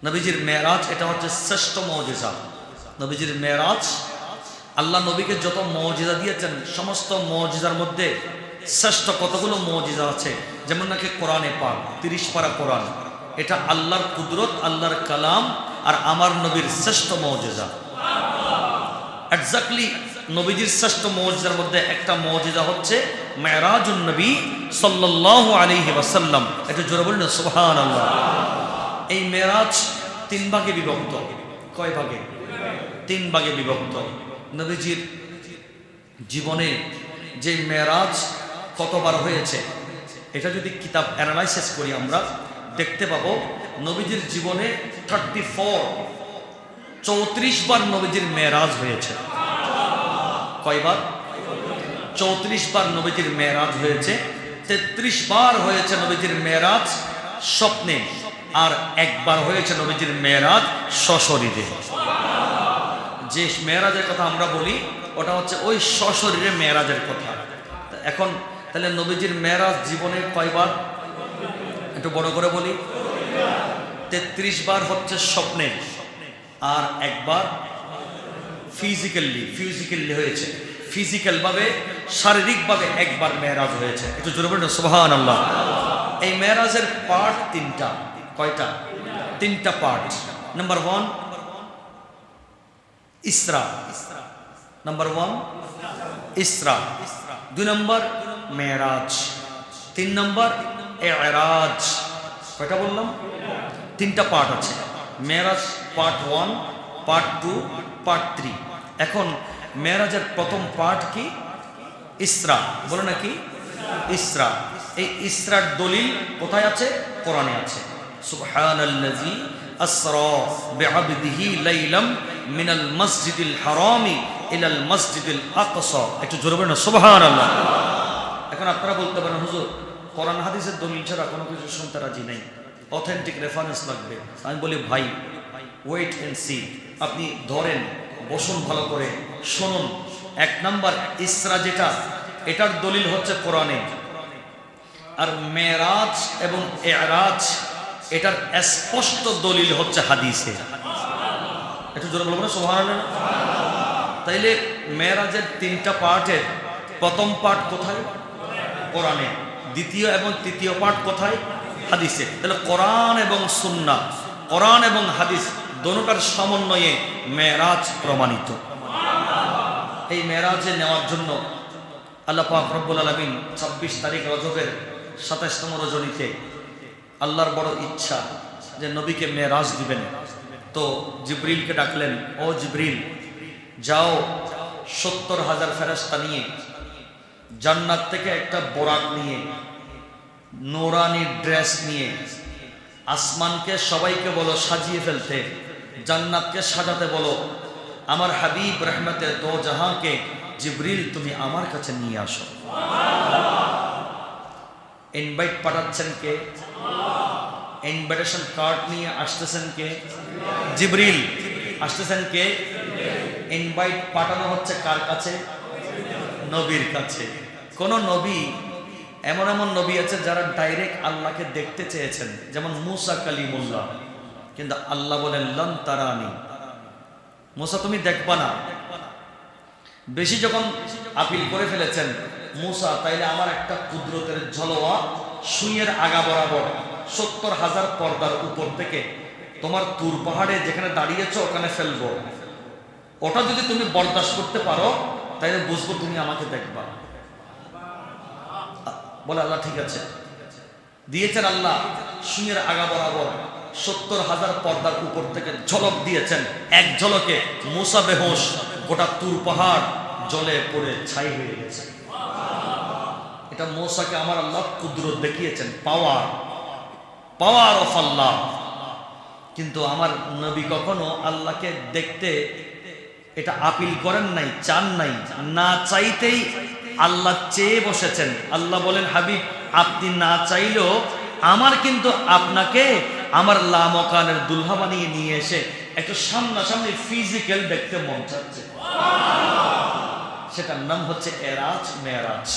নবীজির মেরাজ এটা হচ্ছে শ্রেষ্ঠ মওজিজা। নবীজির মেরাজ, আল্লাহ নবীকে যত মওজিজা দিয়েছেন সমস্ত মওজিজার মধ্যে শ্রেষ্ঠ কতগুলো মওজিজা আছে, যেমন নাকি কোরআনে পাক 30 পারা কোরআন, এটা আল্লাহর কুদরত, আল্লাহর কালাম আর আমার নবীর শ্রেষ্ঠ মওজিজা। এক্স্যাক্টলি নবীজির শ্রেষ্ঠ মওজিজার মধ্যে একটা মওজিজা হচ্ছে মেরাজুন নবী সাল্লাল্লাহু আলাইহি ওয়াসাল্লাম। এটা জোরে বলুন সুবহানাল্লাহ। এই মেরাজ 3 ভাগে বিভক্ত। কয় ভাগে? 3 ভাগে বিভক্ত। নবীজির জীবনে যে মেরাজ কতবার হয়েছে এটা যদি কিতাব অ্যানালাইসিস করি আমরা দেখতে পাবো নবীজির জীবনে 34 বার নবীজির মেরাজ হয়েছে। কয়বার? 34 বার নবীজির মেরাজ হয়েছে। 33 বার হয়েছে নবীজির মেরাজ স্বপ্নে, আর একবার হয়েছে নবীজির মেরাজ সশরীরে। যে মেরাজের কথা আমরা বলি ওটা হচ্ছে ওই সশরীরে মেরাজের কথা। এখন তাহলে নবীজির মেরাজ জীবনে কয়বার? একটু বড় করে বলি। 33 বার হচ্ছে স্বপ্নে, আর একবার ফিজিক্যালি হয়েছে। ফিজিক্যাল ভাবে, শারীরিক ভাবে একবার মেরাজ হয়েছে। একটু জোরে বলুন সুবহানাল্লাহ। এই মেরাজের পার্ট 3টা। কয়টা? 3টা পার্ট। নাম্বার 1 ইসরা। নাম্বার 1 ইসরা। 2 নম্বর মেরাজ। 3 নম্বর এরাজ। কয়টা বললাম? 3টা পার্ট আছে। মেরাজ পার্ট 1, পার্ট 2, পার্ট 3। এখন মেরাজের প্রথম পার্ট কি? ইসরা। বলো নাকি ইসরা। এই ইসরার দলিল কোথায় আছে? কোরআনে আছে। সুবহানাল্লাযী আসরা বিআবদিহি লাইলাম মিনাল মসজিদিল হারামি ইলাল মসজিদিল আকসা। একটু জোরে বলুন সুবহানাল্লাহ। এখন আপনারা বলতে পারেন হুজুর কোরআন হাদিসের দলিল ছাড়া কোনো কিছু শুনতে রাজি নাই, অথেন্টিক রেফারেন্স লাগবে। আমি বলি ভাই ওয়েট এন্ড সি। আপনি ধরেন, বসুন, ভালো করে শুনুন। 1 নাম্বার ইসরা যেটা, এটার দলিল হচ্ছে কোরআনে, আর মেরাজ এবং এরাজ এটার স্পষ্ট দলিল হচ্ছে হাদিসে। একটু জোরে বলবো না সুবহানাল্লাহ। তাইলে মেরাজের 3টা পার্টের প্রথম পার্ট কোথায়? কোরআনে। দ্বিতীয় এবং তৃতীয় পার্ট কোথায়? হাদিসে। তাহলে কোরআন এবং সুন্নাহ, কোরআন এবং হাদিস দোনোটার সমন্বয়ে মেরাজ প্রমাণিত। এই মেরাজে নেওয়ার জন্য আল্লাহ পাক রব্বুল আলামিন 26 তারিখ রজবের 27তম রজনীতে আল্লাহর বড় ইচ্ছা যে নবীকে মেরাজ দিবেন। তো জিবরিলকে ডাকলেন, ও জিবরিল যাও 70,000 ফেরেশতা নিয়ে জান্নাত থেকে একটা বোরাক নিয়ে, নূরানি ড্রেস নিয়ে আসমানকে সবাইকে বলো সাজিয়ে ফেলতে, জান্নাতকে সাজাতে বলো। আমার হাবিব রহমতে দো জাহাঁকে জিবরিল তুমি আমার কাছে নিয়ে আসো। ইনভাইট পাঠাচ্ছেন কে? ইনভিটেশন কার্ড নিয়ে আসতেছেন কে? জিবরিল। আসতেছেন কে? ইনভাইট পাঠানো হচ্ছে কার কাছে? নবীর কাছে। কোন নবী, এমন নবী আছে যারা ডাইরেক্ট আল্লাহকে দেখতে চেয়েছেন, যেমন মুসা কালিমুল্লাহ, কিন্তু আল্লাহ বলেন লন তারানি, মুসা তুমি দেখবা না। বেশি যখন আপিল করে ফেলেছেন মুসা, তাইলে আমার একটা কুদরতের ঝলওয়া সুইয়ের আগা বরাবর 70,000 পর্দার উপর থেকে তোমার তুর পাহাড়ে যেখানে দাঁড়িয়েছ ওখানে ফেলবো। ওটা যদি তুমি বরদাস্ত করতে পারো তাইলে বুঝবো তুমি আমাকে দেখবা। বলে আল্লাহ ঠিক আছে। দিয়েছেন আল্লাহ সুইয়ের আগা বরাবর 70,000 পর্দার উপর থেকে ঝলক দিয়েছেন। এক ঝলকে মুসা বেহুশ, গোটা তুর পাহাড় জলে পড়ে ছাই হয়ে গেছে। এটা মুসাকে আমার আল্লাহ কুদরত দেখিয়েছেন, পাওয়ার অফ আল্লাহ। কিন্তু আমার নবী কখনো আল্লাহকে দেখতে এটা আপিল করেন নাই, চান নাই, না চাইতেই আল্লাহ চেয়ে বসেছেন। আল্লাহ বলেন হাবিব আপনি না চাইলেও আমার কিন্তু আপনাকে আমার লামকানের দুলহা বানিয়ে নিয়ে এসে একটু সামনাসামনি ফিজিক্যাল দেখতে মন চাচ্ছে। সেটার নাম হচ্ছে এরাজ মেরাজ।